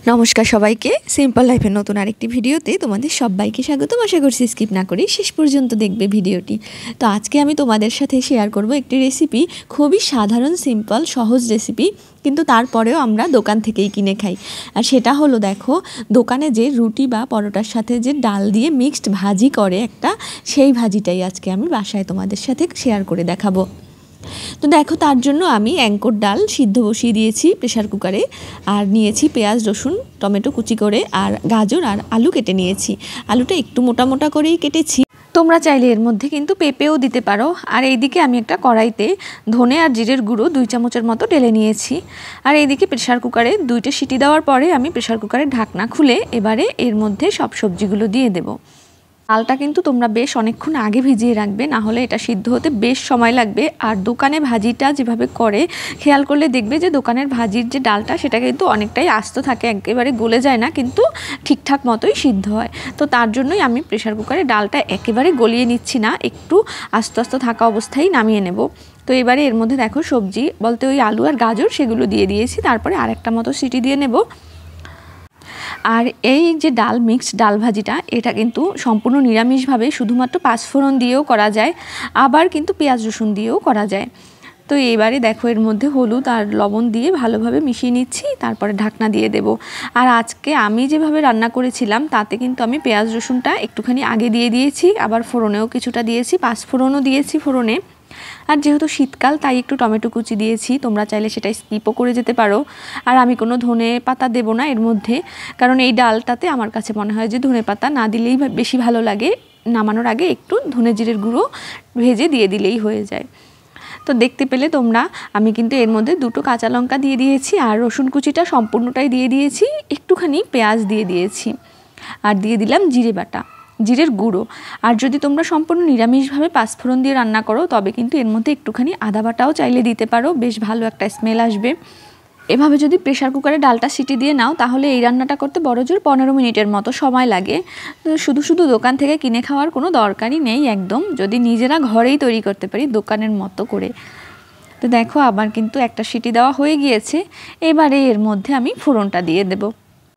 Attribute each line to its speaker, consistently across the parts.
Speaker 1: নমস্কার সবাইকে, সিম্পল লাইফের নতুন আরেকটি ভিডিওতে তোমাদের সবাইকে স্বাগতম। আশা করছি স্কিপ না করে শেষ পর্যন্ত দেখবে ভিডিওটি। তো আজকে আমি তোমাদের সাথে শেয়ার করব একটি রেসিপি, খুবই সাধারণ সিম্পল সহজ রেসিপি, কিন্তু তারপরেও আমরা দোকান থেকেই কিনে খাই। আর সেটা হলো, দেখো, দোকানে যে রুটি বা পরোটার সাথে যে ডাল দিয়ে মিক্সড ভাজি করে একটা, সেই ভাজিটাই আজকে আমি বাসায় তোমাদের সাথে শেয়ার করে দেখাবো। তো দেখো, তার জন্য আমি অ্যাঙ্কর ডাল সিদ্ধ বসিয়ে দিয়েছি প্রেশার কুকারে, আর নিয়েছি পেঁয়াজ, রসুন, টমেটো কুচি করে, আর গাজর আর আলু কেটে নিয়েছি। আলুটা একটু মোটা মোটা করেই কেটেছি, তোমরা চাইলে এর মধ্যে কিন্তু পেঁপেও দিতে পারো। আর এইদিকে আমি একটা কড়াইতে ধনে আর জিরের গুঁড়ো 2 চামচের মতো ঢেলে নিয়েছি। আর এইদিকে প্রেশার কুকারে 2টে সিটি দেওয়ার পরে আমি প্রেশার কুকারের ঢাকনা খুলে এবারে এর মধ্যে সব সবজিগুলো দিয়ে দেবো। ডালটা কিন্তু তোমরা বেশ অনেকক্ষণ আগে ভিজিয়ে রাখবে, না হলে এটা সিদ্ধ হতে বেশ সময় লাগবে। আর দোকানে ভাজিটা যেভাবে করে খেয়াল করলে দেখবে যে দোকানের ভাজির যে ডালটা সেটা কিন্তু অনেকটাই আস্ত থাকে, একেবারে গলে যায় না, কিন্তু ঠিকঠাক মতোই সিদ্ধ হয়। তো তার জন্যই আমি প্রেশার কুকারে ডালটা একেবারে গলিয়ে নিচ্ছি না, একটু আস্তে আস্তে থাকা অবস্থায় নামিয়ে নেব। তো এবারে এর মধ্যে দেখো সবজি বলতে ওই আলু আর গাজর সেগুলো দিয়ে দিয়েছি, তারপরে আরেকটা মতো সিটি দিয়ে নেব। আর এই যে ডাল মিক্সড ডাল ভাজিটা, এটা কিন্তু সম্পূর্ণ নিরামিষভাবে শুধুমাত্র পাঁচফোড়ন দিয়েও করা যায়, আবার কিন্তু পেঁয়াজ রসুন দিয়েও করা যায়। তো এবারে দেখো এর মধ্যে হলুদ আর লবণ দিয়ে ভালোভাবে মিশিয়ে নিচ্ছি, তারপরে ঢাকনা দিয়ে দেব। আর আজকে আমি যেভাবে রান্না করেছিলাম তাতে কিন্তু আমি পেঁয়াজ রসুনটা একটুখানি আগে দিয়ে দিয়েছি, আবার ফোড়নেও কিছুটা দিয়েছি, পাঁচফোড়নও দিয়েছি ফোড়নে। আর যেহেতু শীতকাল তাই একটু টমেটো কুচি দিয়েছি, তোমরা চাইলে সেটা স্কিপও করে যেতে পারো। আর আমি কোনো ধনে পাতা দেবো না এর মধ্যে, কারণ এই ডালটাতে আমার কাছে মনে হয় যে ধনে পাতা না দিলেই বেশি ভালো লাগে। নামানোর আগে একটু ধনে জিরের গুঁড়ো ভেজে দিয়ে দিলেই হয়ে যায়। তো দেখতে পেলে তোমরা, আমি কিন্তু এর মধ্যে 2টো কাঁচা লঙ্কা দিয়ে দিয়েছি, আর রসুন কুচিটা সম্পূর্ণটাই দিয়ে দিয়েছি, একটুখানি পেঁয়াজ দিয়ে দিয়েছি, আর দিয়ে দিলাম জিরে বাটা, জিরের গুঁড়ো। আর যদি তোমরা সম্পূর্ণ নিরামিষভাবে পাঁচফোড়ন দিয়ে রান্না করো তবে কিন্তু এর মধ্যে একটুখানি আদা বাটাও চাইলে দিতে পারো, বেশ ভালো একটা স্মেল আসবে। এভাবে যদি প্রেশার কুকারে ডালটা সিটি দিয়ে নাও তাহলে এই রান্নাটা করতে বড়জোর 15 মিনিটের মতো সময় লাগে। শুধু শুধু দোকান থেকে কিনে খাওয়ার কোনো দরকারই নেই একদম, যদি নিজেরা ঘরেই তৈরি করতে পারি দোকানের মতো করে। তো দেখো আবার কিন্তু একটা সিটি দেওয়া হয়ে গিয়েছে, এবারে এর মধ্যে আমি ফোড়নটা দিয়ে দেবো।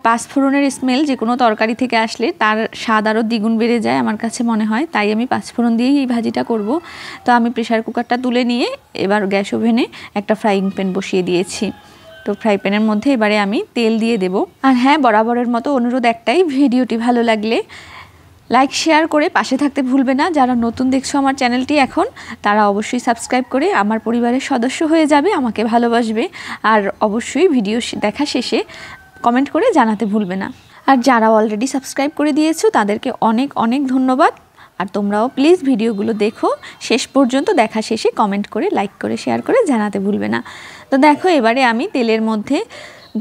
Speaker 1: পাঁচফোড়নের স্মেল যে কোনো তরকারি থেকে আসলে তার স্বাদ আরও দ্বিগুণ বেড়ে যায় আমার কাছে মনে হয়, তাই আমি পাঁচফোড়ন দিয়েই এই ভাজিটা করব। তো আমি প্রেশার কুকারটা তুলে নিয়ে এবার গ্যাস ওভেনে একটা ফ্রাইং প্যান বসিয়ে দিয়েছি। তো ফ্রাই প্যানের মধ্যে এবারে আমি তেল দিয়ে দেব। আর হ্যাঁ, বরাবরের মতো অনুরোধ একটাই, ভিডিওটি ভালো লাগলে লাইক শেয়ার করে পাশে থাকতে ভুলবে না। যারা নতুন দেখছো আমার চ্যানেলটি এখন, তারা অবশ্যই সাবস্ক্রাইব করে আমার পরিবারের সদস্য হয়ে যাবে, আমাকে ভালোবাসবে। আর অবশ্যই ভিডিও দেখা শেষে কমেন্ট করে জানাতে ভুলবে না। আর যারা অলরেডি সাবস্ক্রাইব করে দিয়েছো তাদেরকে অনেক অনেক ধন্যবাদ। আর তোমরাও প্লিজ ভিডিওগুলো দেখো শেষ পর্যন্ত, দেখা শেষে কমেন্ট করে, লাইক করে, শেয়ার করে জানাতে ভুলবে না। তো দেখো এবারে আমি তেলের মধ্যে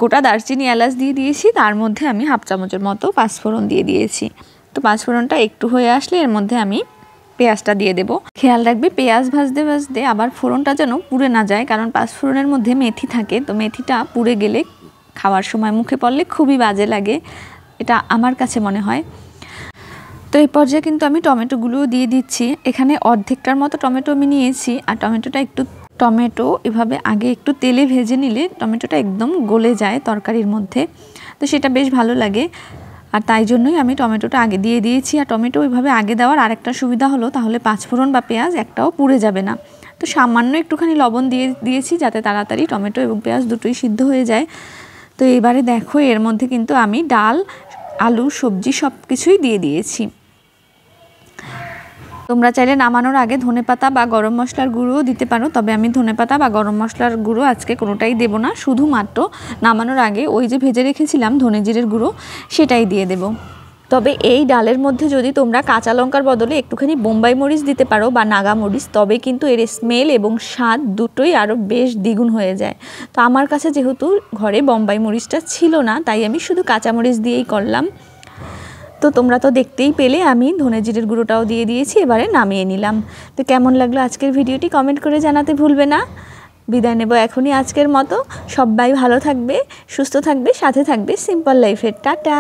Speaker 1: গোটা দারচিনি, এলাচ দিয়ে দিয়েছি, তার মধ্যে আমি 1/2 চামচের মতো পাঁচফোড়ন দিয়ে দিয়েছি। তো পাঁচফোড়নটা একটু হয়ে আসলে এর মধ্যে আমি পেঁয়াজটা দিয়ে দেবো। খেয়াল রাখবে পেঁয়াজ ভাজতে ভাজতে আবার ফোড়নটা যেন পুড়ে না যায়, কারণ পাঁচফোড়নের মধ্যে মেথি থাকে, তো মেথিটা পুড়ে গেলে খাওয়ার সময় মুখে পড়লে খুবই বাজে লাগে, এটা আমার কাছে মনে হয়। তো এই পর্যায়ে কিন্তু আমি টমেটোগুলোও দিয়ে দিচ্ছি। এখানে অর্ধেকটার মতো টমেটো আমি নিয়েছি, আর টমেটো এভাবে আগে একটু তেলে ভেজে নিলে টমেটোটা একদম গলে যায় তরকারির মধ্যে, তো সেটা বেশ ভালো লাগে। আর তাই জন্যই আমি টমেটোটা আগে দিয়ে দিয়েছি। আর টমেটো ওইভাবে আগে দেওয়ার আরেকটা সুবিধা হলো, তাহলে পাঁচফোড়ন বা পেঁয়াজ একটাও পুড়ে যাবে না। তো সামান্য একটুখানি লবণ দিয়ে দিয়েছি যাতে তাড়াতাড়ি টমেটো এবং পেঁয়াজ দুটোই সিদ্ধ হয়ে যায়। তো এবারে দেখো এর মধ্যে কিন্তু আমি ডাল, আলু, সবজি সব কিছুই দিয়ে দিয়েছি। তোমরা চাইলে নামানোর আগে ধনেপাতা বা গরম মশলার গুঁড়োও দিতে পারো, তবে আমি ধনেপাতা বা গরম মশলার গুঁড়ো আজকে কোনোটাই দেব না, শুধুমাত্র নামানোর আগে ওই যে ভেজে রেখেছিলাম ধনে জিরের গুঁড়ো সেটাই দিয়ে দেব। তবে এই ডালের মধ্যে যদি তোমরা কাঁচা লঙ্কার বদলে একটুখানি বোম্বাই মরিচ দিতে পারো বা নাগা মরিচ, তবে কিন্তু এর স্মেল এবং স্বাদ দুটোই আরও বেশ দ্বিগুণ হয়ে যায়। তো আমার কাছে যেহেতু ঘরে বোম্বাই মরিচটা ছিল না, তাই আমি শুধু কাঁচা মরিচ দিয়েই করলাম। তো তোমরা তো দেখতেই পেলে আমি ধনে জিরের গুঁড়োটাও দিয়ে দিয়েছি, এবারে নামিয়ে নিলাম। তো কেমন লাগলো আজকের ভিডিওটি কমেন্ট করে জানাতে ভুলবে না। বিদায় নেব এখনই আজকের মতো। সবাই ভালো থাকবে, সুস্থ থাকবে, সাথে থাকবে সিম্পল লাইফের। টাটা।